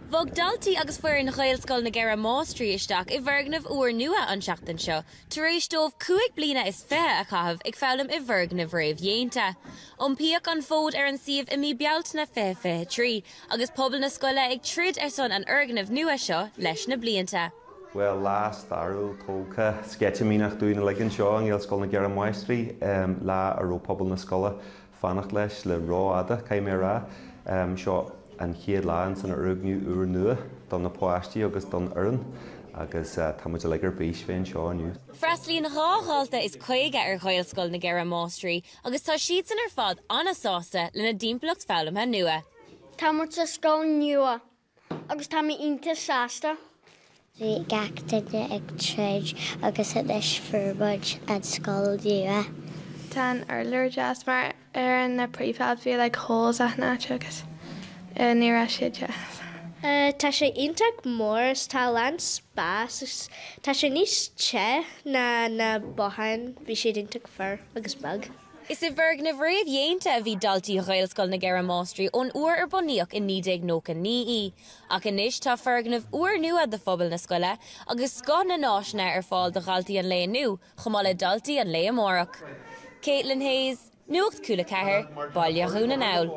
Bhog daltaí agus foir na Gaelscoil na gCeithre Máistrí isteach I foirgneamh uair nua an seachtain seo. Tar éis dómh 5 bliana is feadh a chaithfh ag feallam I foirgneamh réamh dhéanta. Iompaíodh an fód an siomh I mí bealtaine fé trí, agus pobl na scoile ag trid son an foirgneamh nua seo leis na blianta. Well, last arú tóca scéaltaíach dúna ligean seo an Gaelscoil na gCeithre Máistrí lá aró pobl na scoile fanacht leis le ráada caiimé rá seo an chéad láin san foirgneamh uair nua don na Pacáiste agus don Éireann agus támuid ligear bís féin seo aniu. Freaslíonn ráthálta is chuige Gaelscoil na gCeithre Máistrí agus tá siad san fad anasásta lena dimpeacht feallam nua. Tá muid sa scoil nua agus tá mí ionta sásta. Bhí gachtaide ag tríd agus a leis furbud an scoil nua. Tá an urlár jazz mar na príomháil bhí le holes aithne agus ní raibh sé jazz. Tá sé ionteach mór tá lean spás tá sé níos te na bothain bhí sé ionteach fearr agus bag. Is I foirgneamh réamh dhéanta a bhí daltaí Gaelscoil na gCeithre Máistrí ón uair ar bunaíoch I 1999, ach inis tá foirgneamh uair nua de phobal na scoile agus scá na náisina ar fáil do ghaltaí an le nu, chomá le daltaí an le amórach. Katelyn, Nuacht Cúla4, Baile na Nail.